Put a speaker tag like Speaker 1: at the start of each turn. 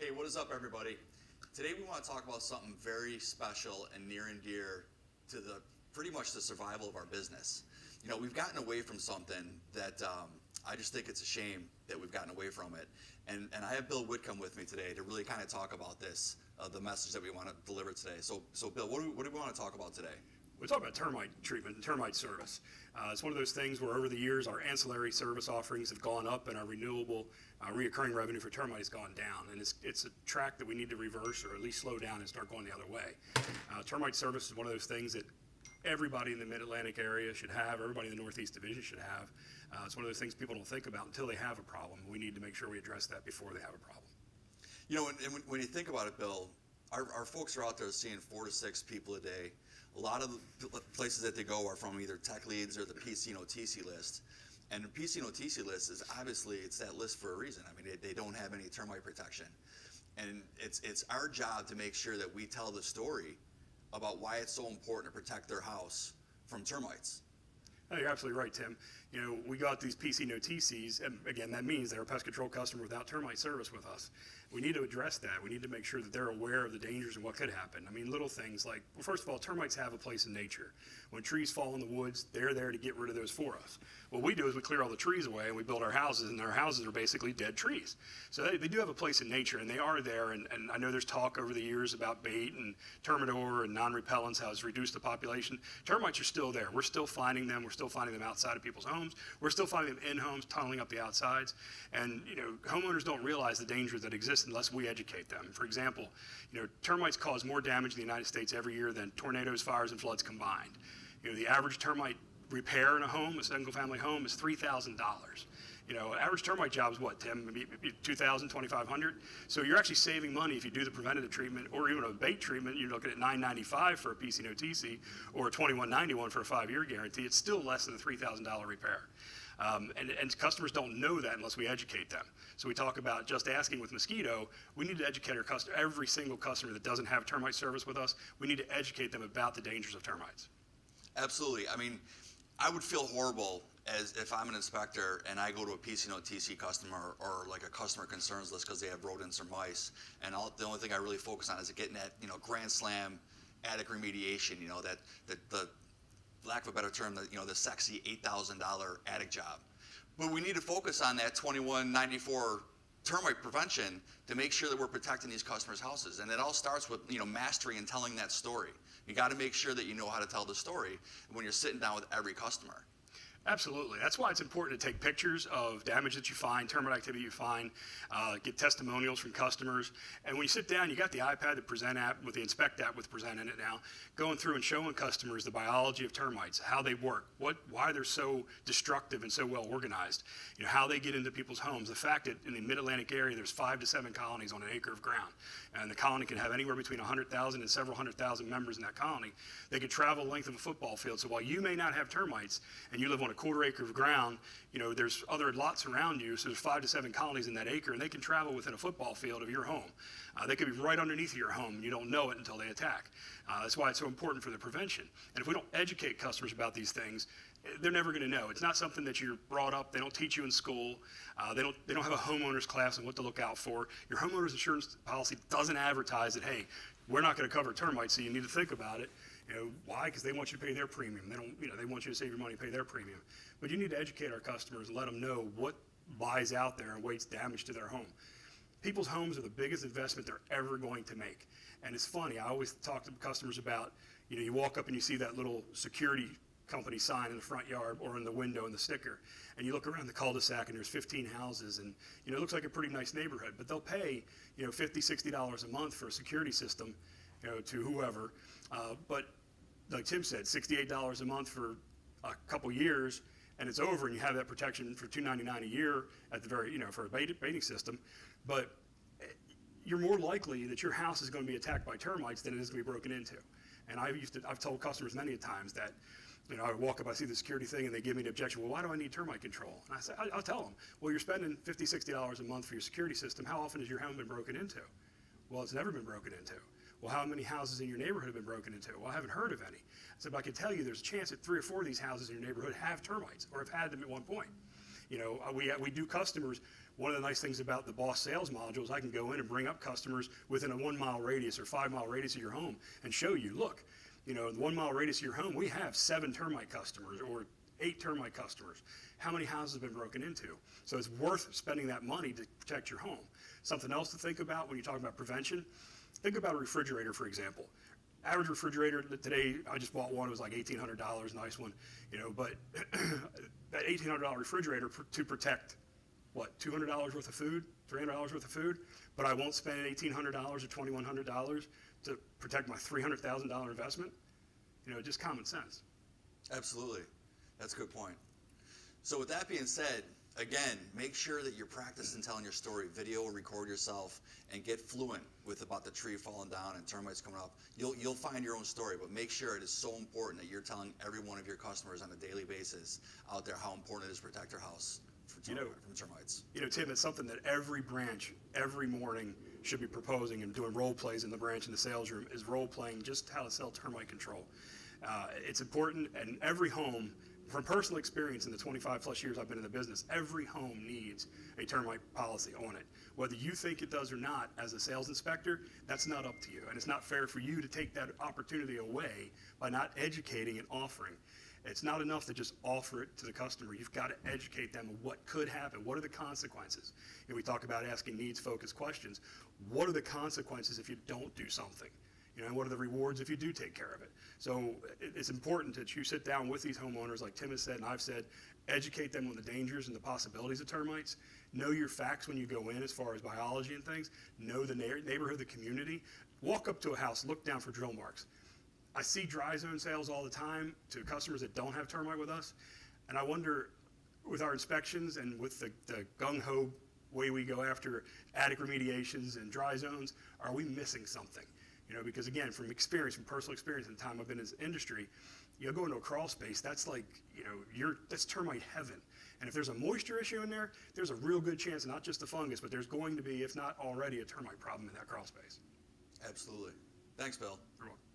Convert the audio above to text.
Speaker 1: Hey, what is up, everybody? Today we want to talk about something very special and near and dear to the pretty much the survival of our business. You know, we've gotten away from something that I just think it's a shame that we've gotten away from it. And I have Bill Whitcomb with me today to really kind of talk about this, the message that we want to deliver today. So Bill, what do we want to talk about today?
Speaker 2: We talk about termite treatment and termite service. It's one of those things where over the years our ancillary service offerings have gone up and our renewable reoccurring revenue for termite has gone down. And it's a track that we need to reverse or at least slow down and start going the other way. Termite service is one of those things that everybody in the Mid-Atlantic area should have, everybody in the Northeast Division should have. It's one of those things people don't think about until they have a problem. We need to make sure we address that before they have a problem.
Speaker 1: You know, and when you think about it, Bill, our folks are out there seeing 4 to 6 people a day. A lot of the places that they go are from either tech leads or the PC/TC list. And the PC/TC list is obviously, it's that list for a reason. I mean, they don't have any termite protection. And it's our job to make sure that we tell the story about why it's so important to protect their house from termites.
Speaker 2: No, you're absolutely right, Tim. You know, we got these PC/TCs, and again, that means they're a pest control customer without termite service with us. We need to address that. We need to make sure that they're aware of the dangers and what could happen. I mean, little things like, well, first of all, termites have a place in nature. When trees fall in the woods, they're there to get rid of those for us. What we do is we clear all the trees away and we build our houses, and our houses are basically dead trees. So they do have a place in nature, and they are there. And I know there's talk over the years about bait and Termidor and non-repellents, how it's reduced the population. Termites are still there. We're still finding them. We're still finding them outside of people's homes. We're still finding them in homes, tunneling up the outsides. And, you know, homeowners don't realize the dangers that exist unless we educate them. For example, you know, termites cause more damage in the United States every year than tornadoes, fires, and floods combined. You know, the average termite repair in a home, a single-family home, is $3,000. You know, average termite job is what, Tim? Maybe $2,000, $2,500. So you're actually saving money if you do the preventative treatment or even a bait treatment. You're looking at $995 for a PC/TC or $2,191 for a 5-year guarantee. It's still less than a $3,000 repair. And customers don't know that unless we educate them. So we talk about just asking with mosquito. We need to educate our customer, every single customer that doesn't have termite service with us. We need to educate them about the dangers of termites.
Speaker 1: Absolutely. I mean, I would feel horrible as if I'm an inspector and I go to a PC/TC customer or like a customer concerns list because they have rodents or mice, and the only thing I really focus on is getting that, you know, grand slam attic remediation, you know, that the lack of a better term, you know, the sexy $8,000 attic job. But we need to focus on that $2,194 termite prevention to make sure that we're protecting these customers' houses. And it all starts with, you know, mastering and telling that story. You got to make sure that you know how to tell the story when you're sitting down with every customer.
Speaker 2: Absolutely. That's why it's important to take pictures of damage that you find, termite activity you find, get testimonials from customers. And when you sit down, you got the iPad, the Present app with the Inspect app with Present in it now, going through and showing customers the biology of termites, how they work, why they're so destructive and so well organized, you know, how they get into people's homes. The fact that in the Mid-Atlantic area, there's 5 to 7 colonies on an acre of ground. And the colony can have anywhere between 100,000 and several 100,000 members in that colony. They could travel the length of a football field. So while you may not have termites and you live on a quarter acre of ground, you know, there's other lots around you, so there's 5 to 7 colonies in that acre, and they can travel within a football field of your home. They could be right underneath your home, and you don't know it until they attack. That's why it's so important for the prevention. And if we don't educate customers about these things, they're never going to know. It's not something that you're brought up. They don't teach you in school. They don't have a homeowners class on what to look out for. Your homeowners insurance policy doesn't advertise that, hey, we're not going to cover termites, so you need to think about it. You know, why? Because they want you to pay their premium. They don't, you know, they want you to save your money, pay their premium. But you need to educate our customers and let them know what lies out there and waits damage to their home. People's homes are the biggest investment they're ever going to make. And it's funny, I always talk to customers about, you know, you walk up and you see that little security company sign in the front yard or in the window and the sticker, and you look around the cul-de-sac and there's 15 houses, and, you know, it looks like a pretty nice neighborhood, but they'll pay, you know, $50, $60 a month for a security system, you know, to whoever. But like Tim said, $68 a month for a couple years, and it's over, and you have that protection for $299 a year at the very, you know, for a baiting system. But you're more likely that your house is going to be attacked by termites than it is going to be broken into. And I've told customers many times that, you know, I walk up, I see the security thing, and they give me the objection, well, why do I need termite control? And I say, I'll tell them, well, you're spending $50, $60 a month for your security system. How often has your home been broken into? Well, it's never been broken into. Well, how many houses in your neighborhood have been broken into? Well, I haven't heard of any. I said, but I can tell you there's a chance that 3 or 4 of these houses in your neighborhood have termites or have had them at one point. We do customers. One of the nice things about the Boss Sales module is I can go in and bring up customers within a 1 mile radius or 5 mile radius of your home and show you, look, the 1 mile radius of your home, we have 7 termite customers or 8 termite customers. How many houses have been broken into? So it's worth spending that money to protect your home. Something else to think about when you talk about prevention, think about a refrigerator, for example. Average refrigerator today, I just bought one, it was like $1,800, nice one, but that $1,800 refrigerator to protect, what, $200 worth of food, $300 worth of food, but I won't spend $1,800 or $2,100 to protect my $300,000 investment? Just common sense.
Speaker 1: Absolutely. That's a good point. So with that being said, again, make sure that you're practicing telling your story. Video or record yourself and get fluent with about the tree falling down and termites coming up. You'll find your own story, but make sure it is so important that you're telling every one of your customers on a daily basis out there how important it is to protect their house from termites.
Speaker 2: Tim, it's something that every branch, every morning should be proposing and doing role plays in the branch in the sales room is role playing just how to sell termite control. It's important, and every home, from personal experience in the 25 plus years I've been in the business, every home needs a termite policy on it. Whether you think it does or not, as a sales inspector, that's not up to you. And it's not fair for you to take that opportunity away by not educating and offering. It's not enough to just offer it to the customer. You've got to educate them of what could happen. What are the consequences? We talk about asking needs-focused questions. What are the consequences if you don't do something? What are the rewards if you do take care of it? So it's important that you sit down with these homeowners, like Tim has said and I've said, educate them on the dangers and the possibilities of termites. Know your facts when you go in as far as biology and things. Know the neighborhood, the community. Walk up to a house, look down for drill marks. I see dry zone sales all the time to customers that don't have termite with us, and I wonder, with our inspections and with the gung-ho way we go after attic remediations and dry zones, are we missing something? Because again, from personal experience in the time I've been in this industry, go into a crawl space, that's like, that's termite heaven. And if there's a moisture issue in there, there's a real good chance, not just the fungus, but there's going to be, if not already, a termite problem in that crawl space.
Speaker 1: Absolutely. Thanks, Bill.
Speaker 2: You're welcome.